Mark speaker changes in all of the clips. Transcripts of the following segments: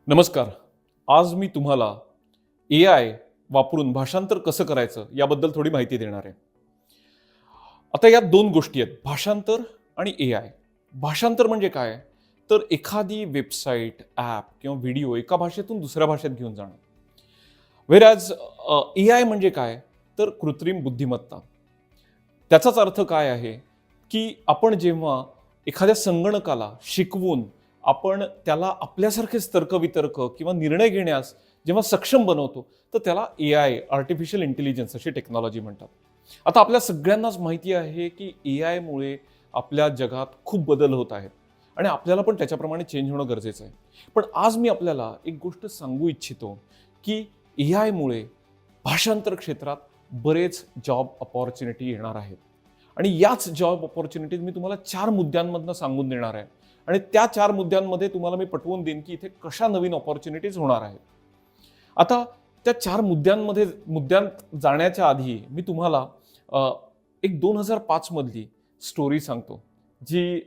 Speaker 1: नमस्कार. आज मी तुम्हाला AI वापरून भाषांतर कसं करायचं याबद्दल थोडी माहिती देणार आहे. आता यात दोन गोष्टी आहेत, भाषांतर आणि AI. भाषांतर म्हणजे काय? तर एखादी वेबसाईट, ॲप किंवा व्हिडिओ एका भाषेतून दुसऱ्या भाषेत घेऊन जाणं. व्हेअरॅज AI म्हणजे काय? तर कृत्रिम बुद्धिमत्ता. त्याचाच अर्थ काय आहे, की आपण जेव्हा एखाद्या संगणकाला शिकवून आपण त्याला आपल्यासारखेच तर्कवितर्क किंवा निर्णय घेण्यास जेव्हा सक्षम बनवतो, तर त्याला AI, आर्टिफिशियल इंटेलिजन्स अशी टेक्नॉलॉजी म्हणतात. आता आपल्या सगळ्यांनाच माहिती आहे, की AI मुळे आपल्या जगात खूप बदल होत आहेत आणि आपल्याला पण त्याच्याप्रमाणे चेंज होणं गरजेचं आहे. पण आज मी आपल्याला एक गोष्ट सांगू इच्छितो, की AI मुळे भाषांतर क्षेत्रात बरेच जॉब अपॉर्च्युनिटी येणार आहेत. आणि याच जॉब अपॉर्च्युनिटीज मी तुम्हाला 4 मुद्द्यांमधनं सांगून देणार आहे. आणि त्या 4 मुद्द्यांमध्ये तुम्हाला मी पटवून देईन, की इथे कशा नवीन अपॉर्च्युनिटीज होणार आहेत. आता त्या 4 मुद्द्यांत जाण्याच्या आधी मी तुम्हाला एक 2005 मधली स्टोरी सांगतो. जी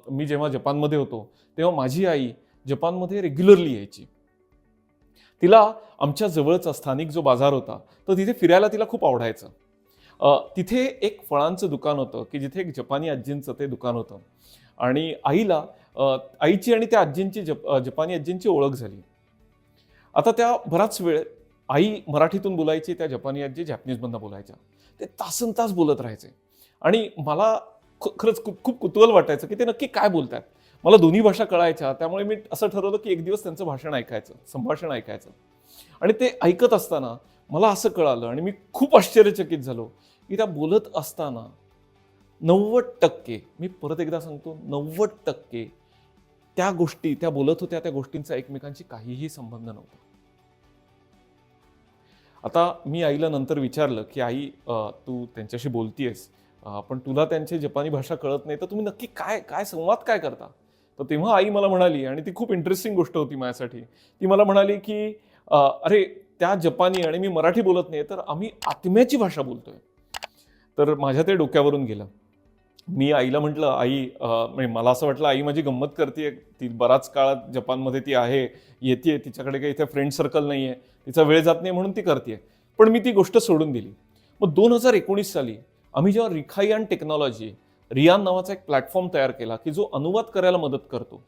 Speaker 1: मी जेव्हा जपानमध्ये होतो, तेव्हा माझी आई जपानमध्ये रेग्युलरली यायची. तिला आमच्या जवळचा स्थानिक जो बाजार होता, तर तिथे फिरायला तिला खूप आवडायचं. तिथे एक फळांचं दुकान होतं, की जिथे एक जपानी आजींचं ते दुकान होतं. आणि आईची आणि त्या जपानी आजींची ओळख झाली. आता त्या बराच वेळ आई मराठीतून बोलायची, त्या जपानी आजी जॅपनीजमधनं बोलायच्या. ते तासनतास बोलत राहायचे आणि मला खरंच खूप खूप कुतूहल वाटायचं, की ते नक्की काय बोलतायत. मला दोन्ही भाषा कळायच्या, त्यामुळे मी असं ठरवलं, की एक दिवस त्यांचं संभाषण ऐकायचं. आणि ते ऐकत असताना मला असं कळालं आणि मी खूप आश्चर्यचकित झालो, की त्या बोलत असताना 90% मी परत एकदा सांगतो 90% त्या गोष्टी त्या बोलत होत्या, त्या गोष्टींचा एकमेकांशी काहीही संबंध नव्हता. आता मी आईला नंतर विचारलं, की आई तू त्यांच्याशी बोलतीयस, पण तुला त्यांची जपानी भाषा कळत नाही, तर तुम्ही नक्की काय काय संवाद काय करता? तर तेव्हा आई मला म्हणाली आणि ती खूप इंटरेस्टिंग गोष्ट होती माझ्यासाठी. ती मला म्हणाली, की अरे त्या जपानी आणि मी मराठी बोलत नाही, तर आम्ही आत्म्याची भाषा बोलतोय. तर माझ्या ते डोक्यावरून गेलं. मी आईला म्हटलं, आई म्हणजे मला असं वाटलं आई माझी गंमत करते. ती बराच काळ जपानमध्ये ती आहे, येते, तिच्याकडे काही इथे फ्रेंड सर्कल नाही आहे, तिचा वेळ जात नाही म्हणून ती करते. पण मी ती गोष्ट सोडून दिली. मग 2019 साली आम्ही जेव्हा रिखाईयान टेक्नॉलॉजी, रियान नावाचा एक प्लॅटफॉर्म तयार केला, की जो अनुवाद करायला मदत करतो.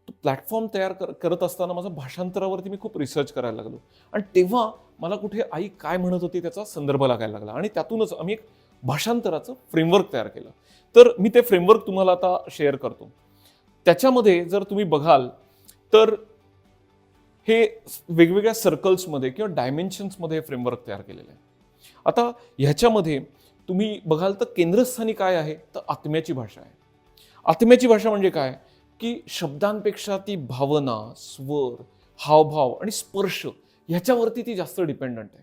Speaker 1: तो प्लॅटफॉर्म तयार करत असताना माझा भाषांतरावरती मी खूप रिसर्च करायला लागलो. आणि तेव्हा मला कुठे आई काय म्हणत होती त्याचा संदर्भ लागायला लागला आणि त्यातूनच आम्ही एक भाषांतराचं फ्रेमवर्क तयार केलं. तर मी ते फ्रेमवर्क तुम्हाला आता शेअर करतो. त्याच्यामध्ये जर तुम्ही बघाल तर हे वेगवेगळ्या सर्कल्समध्ये किंवा डायमेन्शन्समध्ये हे फ्रेमवर्क तयार केलेलं आहे. आता ह्याच्यामध्ये तुम्ही बघाल तर केंद्रस्थानी काय आहे, तर आत्म्याची भाषा आहे. आत्म्याची भाषा म्हणजे काय, की शब्दांपेक्षा ती भावना, स्वर, हावभाव आणि स्पर्श ह्याच्यावरती ती जास्त डिपेंडंट आहे.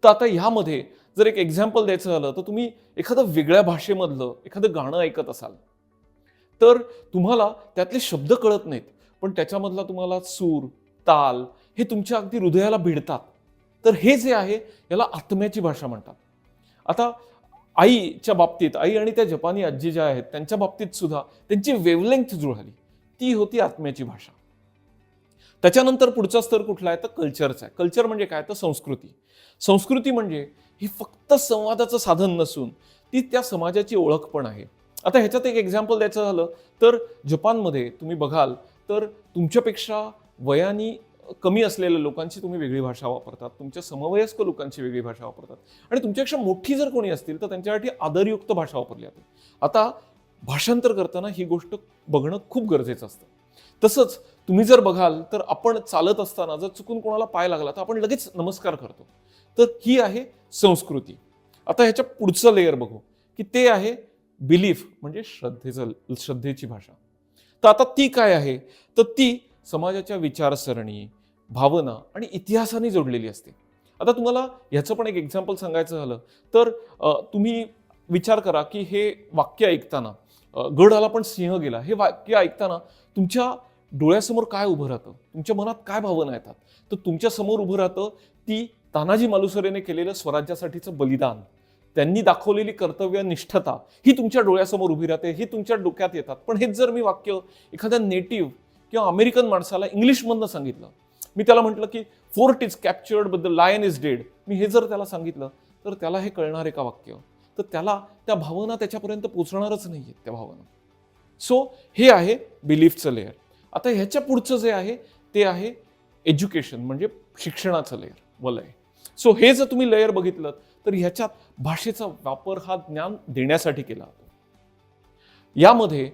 Speaker 1: तर आता ह्यामध्ये जर एक एक्झाम्पल द्यायचं झालं, तर तुम्ही एखादं वेगळ्या भाषेमधलं एखादं गाणं ऐकत असाल, तर तुम्हाला त्यातले शब्द कळत नाहीत, पण त्याच्यामधला तुम्हाला सूर, ताल हे तुमच्या अगदी हृदयाला भिडतात. तर हे जे आहे याला आत्म्याची भाषा म्हणतात. आता आईच्या बाबतीत, आई आणि त्या जपानी आजी ज्या आहेत त्यांच्या बाबतीत सुद्धा त्यांची वेव्हलेंग्थ जुळाली. ती होती आत्म्याची भाषा. त्याच्यानंतर पुढचा स्तर कुठला आहे, तर कल्चरचा आहे. कल्चर म्हणजे काय, तर संस्कृती. संस्कृती म्हणजे ही फक्त संवादाचं साधन नसून ती त्या समाजाची ओळख पण आहे. आता ह्याच्यात एक एक्झाम्पल द्यायचं झालं तर जपानमध्ये तुम्ही बघाल तर तुमच्यापेक्षा वयाने कमी असलेल्या लोकांची तुम्ही वेगळी भाषा वापरतात, तुमच्या समवयस्क लोकांची वेगळी भाषा वापरतात आणि तुमच्यापेक्षा मोठी जर कोणी असतील तर त्यांच्यासाठी आदरयुक्त भाषा वापरली जाते. आता भाषांतर करताना ही गोष्ट बघणं खूप गरजेचं असतं. तसंच तुम्ही जर बघाल तर आपण चालत असताना जर चुकून कोणाला पाय लागला तर आपण लगेच नमस्कार करतो. तर ही आहे संस्कृती. आता ह्याच्या पुढचं लेयर बघू, की ते आहे बिलीफ म्हणजे श्रद्धेची भाषा. तर आता ती काय आहे, तर ती समाजाच्या विचारसरणी, भावना आणि इतिहासाने जोडलेली असते. आता तुम्हाला ह्याचं पण एक एक्झाम्पल सांगायचं झालं तर तुम्ही विचार करा, की हे वाक्य ऐकताना गड आला पण सिंह गेला, हे वाक्य ऐकताना तुमच्या डोळ्यासमोर काय उभं राहतं, तुमच्या मनात काय भावना येतात, तर तुमच्या समोर उभं राहतं ती तानाजी मालुसरेने केलेलं स्वराज्यासाठीचं बलिदान, त्यांनी दाखवलेली कर्तव्य निष्ठता ही तुमच्या डोळ्यासमोर उभी राहते, ही तुमच्या डोक्यात येतात. पण हेच जर मी वाक्य एखाद्या नेटिव्ह किंवा अमेरिकन माणसाला इंग्लिशमधनं सांगितलं, मी त्याला म्हटलं की fort is captured but the lion is dead, मी हे जर त्याला सांगितलं तर त्याला हे कळणार आहे का वाक्य? तर त्याला त्या भावना त्याच्यापर्यंत पोहोचणारच नाही आहेत त्या भावना. सो हे आहे बिलीफचं लेअर. आता ह्याच्या पुढचं जे आहे ते आहे एज्युकेशन, म्हणजे शिक्षणाचं लेअर, वलय. सो हे जर तुम्ही लेअर बघितलं तर ह्याच्यात भाषेचा वापर हा ज्ञान देण्यासाठी केला जातो. यामध्ये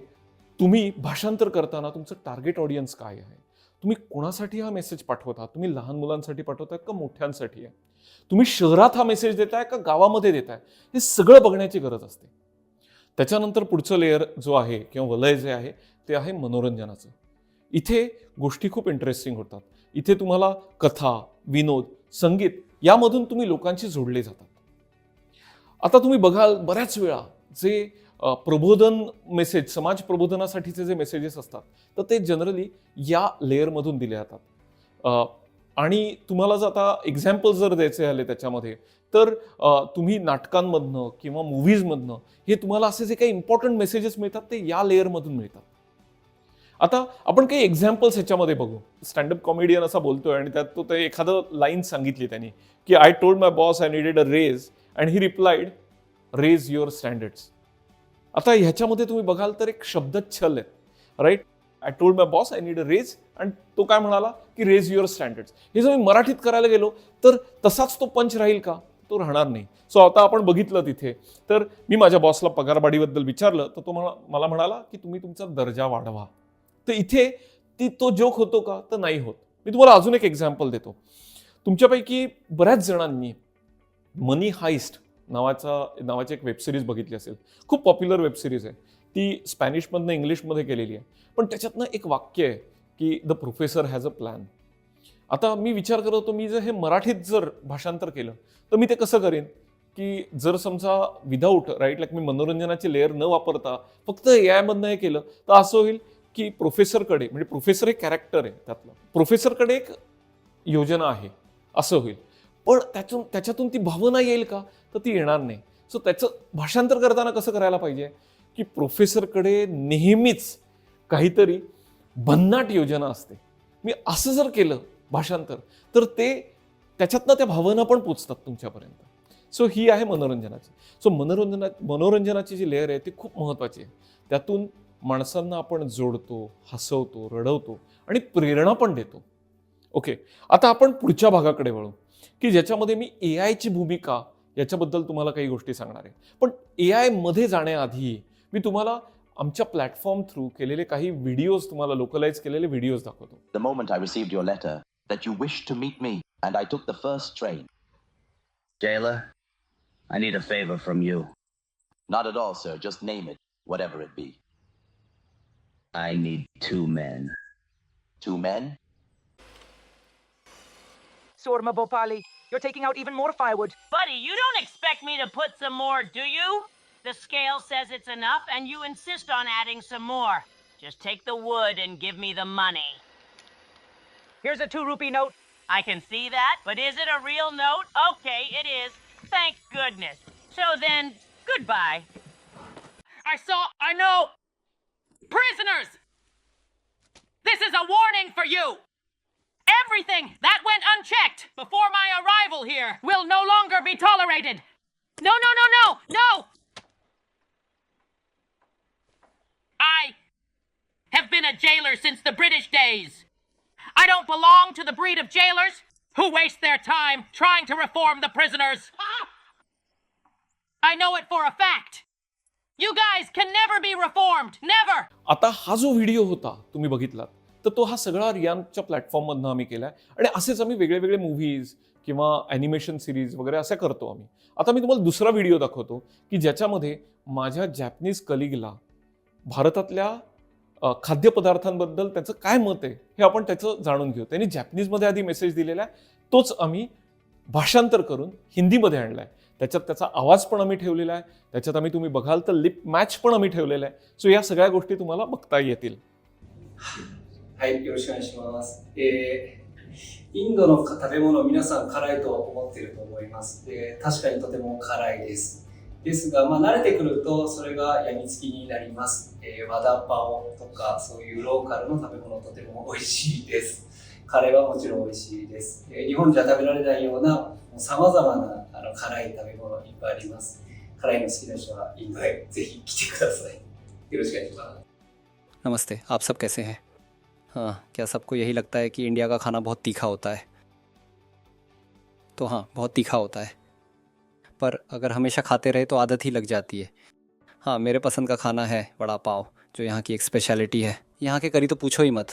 Speaker 1: तुम्ही भाषांतर करताना तुमचं टार्गेट ऑडियन्स काय आहे, तुम्ही कोणासाठी हा मेसेज पाठवता, तुम्ही लहान मुलांसाठी पाठवताय का मोठ्यांसाठी आहे, तुम्ही शहरात हा मेसेज देताय का गावामध्ये देताय, हे सगळं बघण्याची गरज असते. त्याच्यानंतर पुढचं लेअर जो आहे किंवा वलय जे आहे ते आहे मनोरंजनाचं. इथे गोष्टी खूप इंटरेस्टिंग होतात. इथे तुम्हाला कथा, विनोद, संगीत यामधून तुम्ही लोकांशी जोडले जातात. आता तुम्ही बघाल बऱ्याच वेळा जे प्रबोधन मेसेज, समाज प्रबोधनासाठीचे जे मेसेजेस असतात तर ते जनरली या लेअरमधून दिले जातात. आणि तुम्हाला जर आता एक्झाम्पल जर द्यायचे आले त्याच्यामध्ये तर तुम्ही नाटकांमधनं किंवा मूव्हीजमधनं हे तुम्हाला असे जे काही इम्पॉर्टंट मेसेजेस मिळतात ते या लेअरमधून मिळतात. आता आपण काही एक्झाम्पल्स ह्याच्यामध्ये बघू. स्टँडअप कॉमेडियन असा बोलतोय आणि त्यात तो ते एखादं लाईन सांगितली त्यांनी की I told my boss I needed a raise and he replied raise your standards. आता ह्याच्यामध्ये तुम्ही बघाल तर एक शब्दच्छल आहे, right. I told my boss I need a raise आणि तो काय म्हणाला की रेज युअर स्टँडर्ड्स. हे जर मी मराठीत करायला गेलो तर तसाच तो पंच राहील का? तो राहणार नाही. सो आता आपण बघितलं तिथे तर मी माझ्या बॉसला पगारवाढीबद्दल विचारलं तर तो मला म्हणाला की तुम्ही तुमचा दर्जा वाढवा. तर इथे तो जोक होतो का? तर नाही होत. मी तुम्हाला अजून एक एक्झाम्पल देतो. तुमच्यापैकी बऱ्याच जणांनी मनी हाइस्ट नावाची एक वेबसिरीज बघितली असेल. खूप पॉप्युलर वेबसिरीज आहे ती, स्पॅनिशमधनं इंग्लिशमध्ये केलेली आहे. पण त्याच्यातनं एक वाक्य आहे की the professor has a plan. आता मी विचार करत होतो मी जर हे मराठीत जर भाषांतर केलं तर मी ते कसं करेन की जर समजा विदाऊट राईट लाईक मी मनोरंजनाचे लेअर न वापरता फक्त AI मधनं हे केलं तर असं होईल की प्रोफेसरकडे, म्हणजे प्रोफेसर एक कॅरेक्टर आहे त्यातलं, प्रोफेसरकडे एक योजना आहे असं होईल. पण त्याच्यातून ती भावना येईल का? तर ती येणार नाही. सो त्याचं भाषांतर करताना कसं करायला पाहिजे की प्रोफेसरकडे नेहमीच काहीतरी भन्नाट योजना असते. मी असं जर केलं भाषांतर तर ते त्याच्यातनं त्या भावना पण पोचतात तुमच्यापर्यंत. सो ही आहे मनोरंजनाची. सो मनोरंजनाची जी लेअर आहे ती खूप महत्त्वाची आहे. त्यातून माणसांना आपण जोडतो, हसवतो, रडवतो आणि प्रेरणा पण देतो. ओके, आता आपण पुढच्या भागाकडे वळू की ज्याच्यामध्ये मी AIची भूमिका याच्याबद्दल तुम्हाला काही गोष्टी सांगणार आहे. पण AI मध्ये जाण्याआधी मी तुम्हाला आमच्या प्लॅटफॉर्म थ्रू केलेले काही व्हिडिओज, तुम्हाला लोकलाइज केलेले व्हिडिओज दाखवतो.
Speaker 2: The moment I received your letter that you wished to meet me and I took the first train.
Speaker 3: Jailer, I need a favor from you.
Speaker 2: Not at all, sir. Just name it, whatever it be.
Speaker 3: I need 2 men.
Speaker 2: 2 men?
Speaker 4: Sorma Bhopali, you're taking out even more firewood.
Speaker 5: Buddy, you don't expect me to put some more, do you? The scale says it's enough, and you insist on adding some more. Just take the wood and give me the money.
Speaker 4: Here's a 2-rupee note.
Speaker 5: I can see that, but is it a real note? Okay, it is. Thank goodness. So then, goodbye.
Speaker 6: I know! Prisoners! This is a warning for you! Everything that went unchecked before my arrival here will no longer be tolerated! No, no, no, no! No! I have been a jailer since the British days. I don't belong to the breed of jailers who waste their time trying to reform the prisoners. I know it for a fact. You guys can never be reformed. Never!
Speaker 1: आता हा जो video होता तुम्ही बघितला तर तो हा सगळा रियानच्या प्लॅटफॉर्ममधनं आम्ही केलाय आणि असेच आम्ही वेगळे वेगळे मूव्हीज किंवा ॲनिमेशन सिरीज वगैरे असे करतो आम्ही. आता मी तुम्हाला दुसरा व्हिडिओ दाखवतो की ज्याच्यामध्ये माझ्या जॅपनीज कलिगला भारतातल्या खाद्यपदार्थांबद्दल त्याचं काय मत आहे हे आपण त्याचं जाणून घेऊ. त्यांनी जॅपनीजमध्ये आधी मेसेज दिलेला आहे, तोच आम्ही भाषांतर करून हिंदीमध्ये आणलाय. त्याच्यात त्याचा आवाज पण आम्ही ठेवलेला आहे, त्याच्यात आम्ही तुम्ही बघाल तर लिप मॅच पण आम्ही ठेवलेला आहे. सो या सगळ्या गोष्टी तुम्हाला बघता येतील.
Speaker 7: はい、よろしくお願いします。インドの食べ物、皆さん辛いと思っていると思います。確かにとても辛いです。ですが、慣れてくるとそれが病みつきになります。和田パオとかそういうローカルの食べ物とても美味しいです。カレーはもちろん美味しいです。日本じゃ食べられないような様々な辛い食べ物いっぱいあります。辛いの好きな人はインドへぜひ来てください。よろしくお願いします。
Speaker 8: नमस्ते, आप सब कैसे हैं? हाँ, क्या सबको यही लगता है कि इंडिया का खाना बहुत तीखा होता है? तो हाँ, बहुत तीखा होता है, पर अगर हमेशा खाते रहे तो आदत ही लग जाती है। हाँ, मेरे पसंद का खाना है वड़ा पाव, जो यहाँ की एक स्पेशलिटी है। यहाँ के करी तो पूछो ही मत।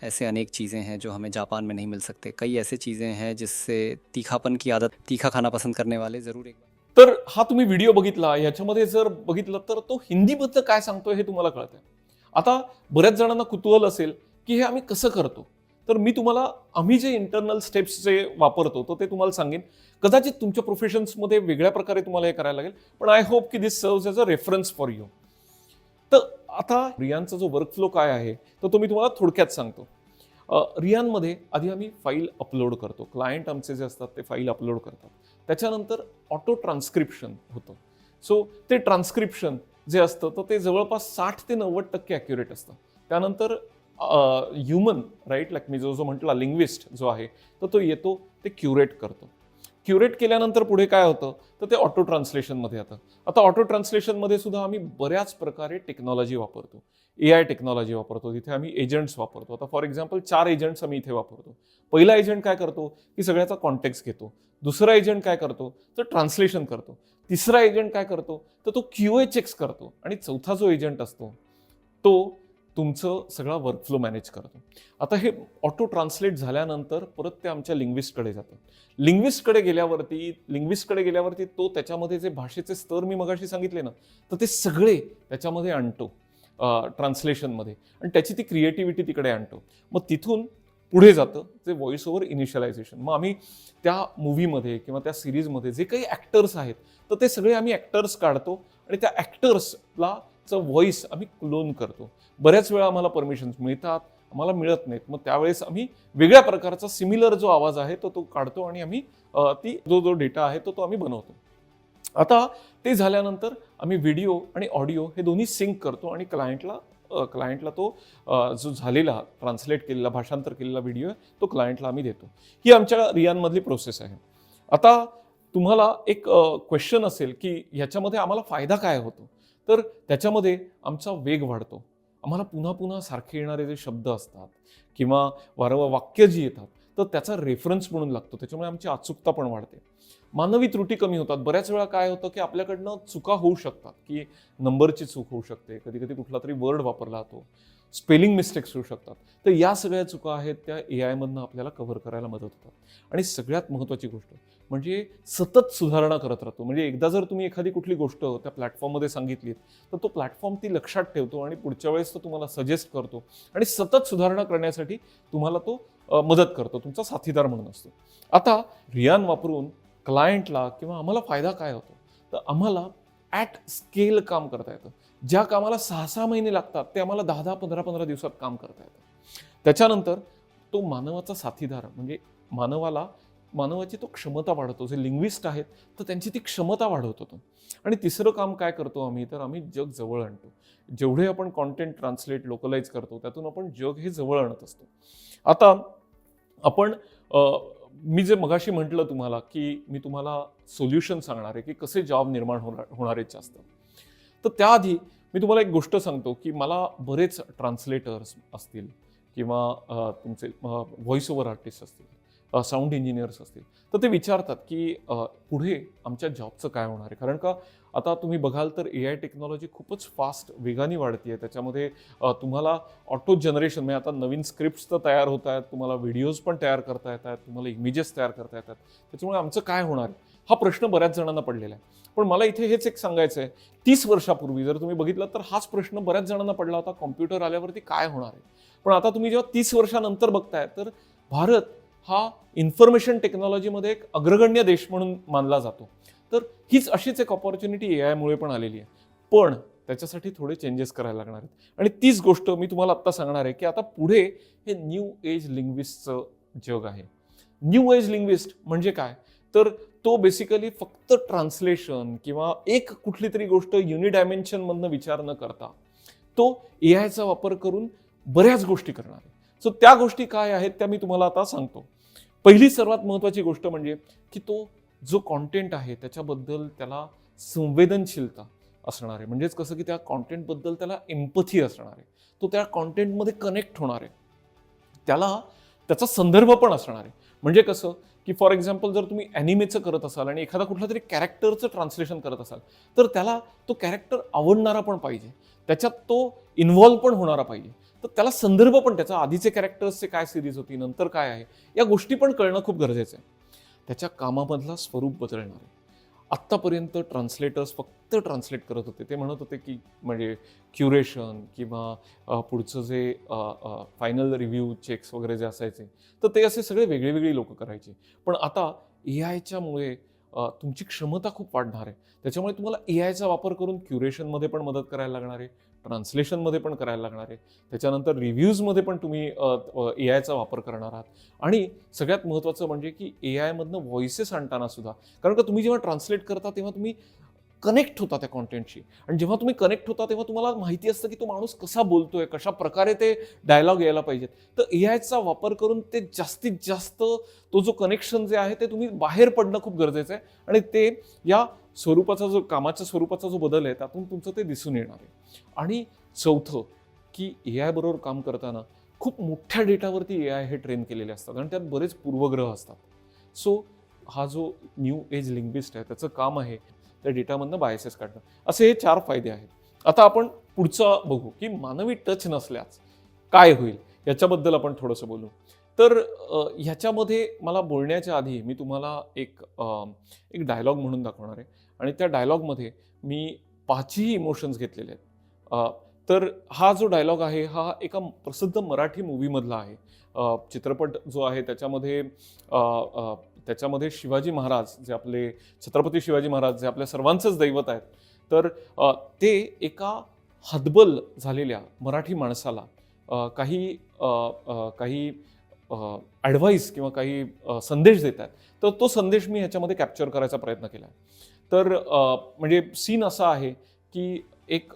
Speaker 8: ऐसे अनेक चीज़ें हैं जो हमें जापान में नहीं मिल सकते। कई ऐसे चीज़ें हैं जिससे तीखापन की आदत, तीखा खाना पसंद करने वाले ज़रूर एक बार।
Speaker 1: तर हा तुम्ही व्हिडिओ बघितला, याच्यामध्ये जर बघितलं तर तो हिंदीबद्दल काय सांगतोय हे तुम्हाला कळतंय. आता बऱ्याच जणांना कुतूहल असेल की हे आम्ही कसं करतो, तर मी तुम्हाला आम्ही जे इंटरनल स्टेप्स जे वापरतो तर ते तुम्हाला सांगेन. कदाचित तुमच्या प्रोफेशन्समध्ये वेगळ्या प्रकारे तुम्हाला हे करायला लागेल, पण आय होप की this serves as a reference for you. तर आता रियानचा जो वर्कफ्लो काय आहे तर तो मी तुम्हाला थोडक्यात सांगतो. रियानमध्ये आधी आम्ही फाईल अपलोड करतो. क्लायंट आमचे जे असतात ते फाईल अपलोड करतात. त्याच्यानंतर ऑटो ट्रान्स्क्रिप्शन होतं. सो ते ट्रान्स्क्रिप्शन जे असतं तर ते जवळपास 60 ते 90% ॲक्युरेट असतं. त्यानंतर ह्युमन राईट लाईक मी जो म्हटला लिंग्विस्ट जो आहे तर तो येतो, ते क्युरेट करतो. क्युरेट केल्यानंतर पुढे काय होतं तर ते ऑटो ट्रान्सलेशनमध्ये येतं. आता ऑटो ट्रान्सलेशनमध्ये सुद्धा आम्ही बऱ्याच प्रकारे टेक्नॉलॉजी वापरतो. AI टेक्नॉलॉजी वापरतो. तिथे आम्ही एजंट्स वापरतो. आता फॉर एक्झाम्पल 4 एजंट्स आम्ही इथे वापरतो. पहिला एजंट काय करतो की सगळ्याचा कॉन्टेक्स्ट घेतो. दुसरा एजंट काय करतो तर ट्रान्सलेशन करतो. तिसरा एजंट काय करतो तर तो QA चेक्स करतो. आणि चौथा जो एजंट असतो तो तुमचं सगळा वर्कफ्लो मॅनेज करतो. आता हे ऑटो ट्रान्सलेट झाल्यानंतर परत ते आमच्या लिंग्विस्टकडे जातं. लिंग्विस्टकडे गेल्यावरती तो त्याच्यामध्ये जे भाषेचे स्तर मी मगाशी सांगितले ना तर ते सगळे त्याच्यामध्ये आणतो ट्रान्सलेशनमध्ये, आणि त्याची ती क्रिएटिव्हिटी तिकडे आणतो. मग तिथून पुढे जातं जे व्हॉइस ओव्हर इनिशियलायझेशन. मग आम्ही त्या मूव्हीमध्ये किंवा त्या सिरीजमध्ये जे काही ॲक्टर्स आहेत तर ते सगळे आम्ही ॲक्टर्स काढतो आणि त्या ॲक्टर्सला व्हॉइस आम्ही क्लोन करतो. बऱ्याच वेळा आम्हाला परमिशन्स मिळतात, आम्हाला मिळत नाहीत. मग त्यावेळेस आम्ही वेगळ्या प्रकारचा सिमिलर जो आवाज आहे तो काढतो आणि आम्ही ती जो डेटा आहे तो आम्ही बनवतो. आता ते झाल्यानंतर आम्ही व्हिडिओ आणि ऑडिओ हे दोन्ही सिंक करतो आणि क्लायंटला तो जो झालेला ट्रान्सलेट केलेला भाषांतर केलेला व्हिडिओ आहे तो क्लायंटला आम्ही देतो. ही आमच्या रियानमधली प्रोसेस आहे. आता तुम्हाला एक क्वेश्चन असेल की ह्याच्यामध्ये आम्हाला फायदा काय होतो, तर त्याच्यामध्ये आमचा वेग वाढतो. आम्हाला पुन्हा पुन्हा सारखे येणारे जे शब्द असतात किंवा वारंवार वाक्य जी येतात तर त्याचा रेफरन्स म्हणून लागतो. त्याच्यामुळे आमची अचूकता पण वाढते. मानवी त्रुटी कमी होतात. बऱ्याच वेळा काय होतं की आपल्याकडनं चुका होऊ शकतात, की नंबरची चूक होऊ शकते, कधी कधी कुठला तरी वर्ड वापरला जातो, स्पेलिंग मिस्टेक्स होऊ शकतात. तर या सगळ्या चुका आहेत त्या AI मधनं आपल्याला कव्हर करायला मदत होतात. आणि सगळ्यात महत्त्वाची गोष्ट म्हणजे सतत सुधारणा करत राहतो. म्हणजे एकदा जर तुम्ही एखादी कुठली गोष्ट त्या प्लॅटफॉर्ममध्ये सांगितलीत तर तो प्लॅटफॉर्म ती लक्षात ठेवतो आणि पुढच्या वेळेस तो तुम्हाला सजेस्ट करतो आणि सतत सुधारणा करण्यासाठी तुम्हाला तो मदत करतो, तुमचा साथीदार म्हणून असतो. आता रियान वापरून क्लायंटला किंवा आम्हाला फायदा काय होतो तर आम्हाला ॲट स्केल काम करता येतं. ज्या कामाला 6-6 महिने लागतात ते आम्हाला 10-10, 15-15 दिवसात काम करता येतं. त्याच्यानंतर तो मानवाचा साथीदार म्हणजे मानवाची तो क्षमता वाढवतो. जे लिंग्विस्ट आहेत तर त्यांची ती क्षमता वाढवतो तो. आणि तिसरं काम काय करतो आम्ही तर आम्ही जग जवळ आणतो. जेवढे आपण कॉन्टेंट ट्रान्सलेट लोकलाइज करतो त्यातून आपण जग हे जवळ आणत असतो. आता आपण मी जे मगाशी म्हटलं तुम्हाला की मी तुम्हाला सोल्युशन सांगणार आहे की कसे जॉब निर्माण होणार आहेत जास्त, तर त्याआधी मी तुम्हाला एक गोष्ट सांगतो की मला बरेच ट्रान्सलेटर्स असतील किंवा तुमचे व्हॉइस ओव्हर आर्टिस्ट असतील, साऊंड इंजिनियर्स असतील, तर ते विचारतात की पुढे आमच्या जॉबचं काय होणार आहे. कारण का आता तुम्ही बघाल तर AI टेक्नॉलॉजी खूपच फास्ट वेगाने वाढते आहे. त्याच्यामध्ये तुम्हाला ऑटो जनरेशन म्हणजे आता नवीन स्क्रिप्ट्स तर तयार होत आहेत, तुम्हाला व्हिडिओज पण तयार करता येतात, तुम्हाला इमेजेस तयार करता येतात. त्याच्यामुळे आमचं काय होणार आहे हा प्रश्न बऱ्याच जणांना पडलेला आहे. पण मला इथे हेच एक सांगायचं आहे, 30 वर्षापूर्वी जर तुम्ही बघितलं तर हाच प्रश्न बऱ्याच जणांना पडला होता, कॉम्प्युटर आल्यावरती काय होणार आहे. पण आता तुम्ही जेव्हा 30 वर्षानंतर बघताय तर भारत हा इन्फॉर्मेशन टेक्नॉलॉजीमध्ये एक अग्रगण्य देश म्हणून मानला जातो. तर हीच अशीच एक ऑपॉर्च्युनिटी AI मुळे पण आलेली आहे. पण त्याच्यासाठी थोडे चेंजेस करायला लागणार आहेत. आणि तीच गोष्ट मी तुम्हाला आत्ता सांगणार आहे की आता पुढे हे न्यू एज लिंग्विस्टचं जग आहे. न्यू एज लिंग्विस्ट म्हणजे काय तर तो बेसिकली फक्त ट्रान्सलेशन किंवा एक कुठली तरी गोष्ट युनिडायमेन्शनमधनं विचार न करता तो एआयचा वापर करून बऱ्याच गोष्टी करणार आहे. सो त्या गोष्टी काय आहेत त्या मी तुम्हाला आता सांगतो. पहिली सर्वात महत्त्वाची गोष्ट म्हणजे की तो जो कॉन्टेंट आहे त्याच्याबद्दल त्याला संवेदनशीलता असणार आहे. म्हणजेच कसं की त्या कॉन्टेंटबद्दल त्याला एम्पथी असणार आहे. तो त्या कॉन्टेंटमध्ये कनेक्ट होणार आहे. त्याला त्याचा संदर्भ पण असणार आहे. म्हणजे कसं की फॉर एक्झाम्पल जर तुम्ही ॲनिमेचं करत असाल आणि एखादा कुठला तरी कॅरेक्टरचं ट्रान्सलेशन करत असाल तर त्याला तो कॅरेक्टर आवडणारा पण पाहिजे, त्याच्यात तो इन्व्हॉल्व पण होणारा पाहिजे. तर त्याला संदर्भ पण त्याचा आधीचे कॅरेक्टर्सचे काय सिरीज होती, नंतर काय आहे, या गोष्टी पण कळणं खूप गरजेचं आहे. त्याच्या कामामधला स्वरूप बदलणार आहे. आत्तापर्यंत ट्रान्सलेटर्स फक्त ट्रान्सलेट करत होते. ते म्हणत होते की म्हणजे क्युरेशन किंवा पुढचं जे फायनल रिव्ह्यू चेक्स वगैरे जे असायचे तर ते असे सगळे वेगळे वेगळी लोक करायचे. पण आता एआयच्यामुळे तुमची क्षमता खूप वाढणार आहे. त्याच्यामुळे तुम्हाला एआयचा वापर करून क्युरेशनमध्ये पण मदत करायला लागणार आहे, ट्रान्सलेशनमध्ये पण करायला लागणार आहे, त्याच्यानंतर रिव्ह्यूजमध्ये पण तुम्ही एआयचा वापर करणार आहात. आणि सगळ्यात महत्त्वाचं म्हणजे की एआयमधनं व्हॉइसेस आणताना सुद्धा, कारण का तुम्ही जेव्हा ट्रान्सलेट करता तेव्हा तुम्ही कनेक्ट होता त्या कॉन्टेंटशी आणि जेव्हा तुम्ही कनेक्ट होता तेव्हा तुम्हाला माहिती असतं की तो माणूस कसा बोलतोय, कशा प्रकारे ते डायलॉग यायला पाहिजेत. तर एआयचा वापर करून ते जास्तीत जास्त तो जो कनेक्शन जे आहे ते तुम्ही बाहेर पडणं खूप गरजेचं आहे आणि ते या स्वरूपाचा जो कामाच्या स्वरूपाचा जो बदल आहे त्यातून तुमचं ते दिसून येणार आहे. आणि चौथं की एआय बरोबर काम करताना खूप मोठ्या डेटावरती एआय हे ट्रेन केलेले असतात आणि त्यात बरेच पूर्वग्रह असतात. सो हा जो न्यू एज लिंग्विस्ट आहे त्याचं काम आहे त्या डेटामधनं बायसेस काढणं. असे हे 4 फायदे आहेत. आता आपण पुढचं बघू की मानवी टच नसल्यास काय होईल याच्याबद्दल आपण थोडंसं बोलू. तर ह्याच्यामध्ये मला बोलण्याच्या आधी मी तुम्हाला एक डायलॉग म्हणून दाखवणार आहे आणि त्या डायलॉगमध्ये मी 5ही इमोशन्स घेतलेले आहेत. तर हा जो डायलॉग आहे हा एका प्रसिद्ध मराठी मूवीमधला आहे. चित्रपट जो आहे त्याच्यामध्ये शिवाजी महाराज जे आपले छत्रपती शिवाजी महाराज जे आपल्या सर्वांचंच दैवत आहेत तर ते एका हतबल झालेल्या मराठी माणसाला काही ॲडव्हाइस किंवा काही संदेश देत आहेत. तर तो संदेश मी ह्याच्यामध्ये कॅप्चर करायचा प्रयत्न केला आहे. तर म्हणजे सीन असा आहे की एक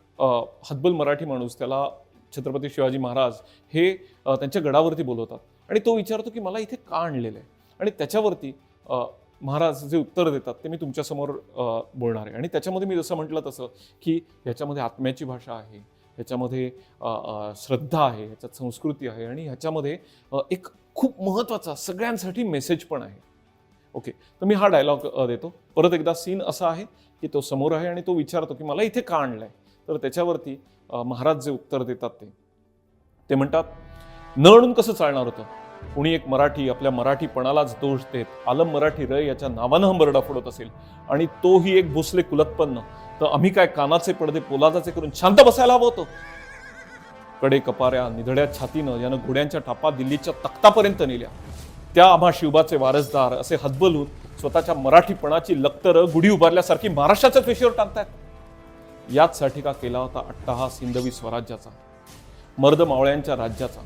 Speaker 1: हतबल मराठी माणूस त्याला छत्रपती शिवाजी महाराज हे त्यांच्या गडावरती बोलवतात आणि तो विचारतो की मला इथे का आणलेलं आहे आणि त्याच्यावरती महाराज जे उत्तर देतात ते मी तुमच्यासमोर बोलणार आहे. आणि त्याच्यामध्ये मी जसं म्हटलं तसं की ह्याच्यामध्ये आत्म्याची भाषा आहे, ह्याच्यामध्ये श्रद्धा आहे, ह्याच्यात संस्कृती आहे आणि ह्याच्यामध्ये एक खूप महत्त्वाचा सगळ्यांसाठी मेसेज पण आहे. ओके, तर मी हा डायलॉग देतो. परत एकदा सीन असा आहे की तो समोर आहे आणि तो विचारतो की मला इथे का आणलंय. तर त्याच्यावरती महाराज जे उत्तर देतात ते म्हणतात, न आणून कसं चालणार होतं. कुणी एक मराठी आपल्या मराठीपणालाच दोष देत आलम मराठी रय याच्या नावानं हंबरडा फोडत असेल आणि तोही एक भोसले कुलत्पन्न, तर आम्ही काय कानाचे पडदे पोलादाचे करून शांत बसायला हवं होतं. कडे कपाऱ्या निधड्या छातीनं यानं घोड्यांच्या टापा दिल्लीच्या तख्तापर्यंत नेल्या. त्या आम्हा शिवबाचे वारसदार असे हतबलून स्वतःच्या मराठीपणाची लक्तरं गुढी उभारल्यासारखी महाराष्ट्राच्याच वेशीवर टाकतायत. याचसाठी का केला होता अट्टाहास हिंदवी स्वराज्याचा, मर्द मावळ्यांच्या राज्याचा.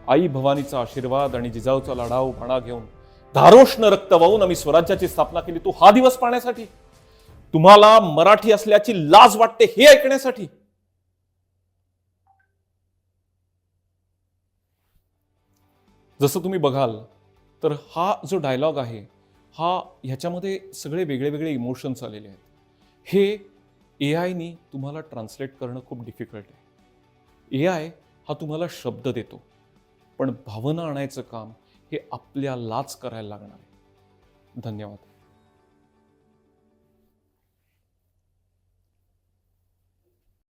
Speaker 1: आई भवानीचा आशीर्वाद आणि जिजाऊचा लढाऊ बाणा घेऊन धारोष्ण रक्त वाहून आम्ही स्वराज्याची स्थापना केली. तो हा दिवस पाहण्यासाठी, तुम्हाला मराठी असल्याची लाज वाटते हे ऐकण्यासाठी. जसं तुम्ही बघाल तर हा जो डायलॉग आहे ह्याच्यामध्ये सगळे वेगळे वेगळे इमोशन्स आलेले आहेत. हे एआयनी तुम्हाला ट्रान्सलेट करणं खूप डिफिकल्ट आहे. एआय हा तुम्हाला शब्द देतो पण भावना आणायचं काम हे आपल्यालाच करायला लागणार आहे. धन्यवाद.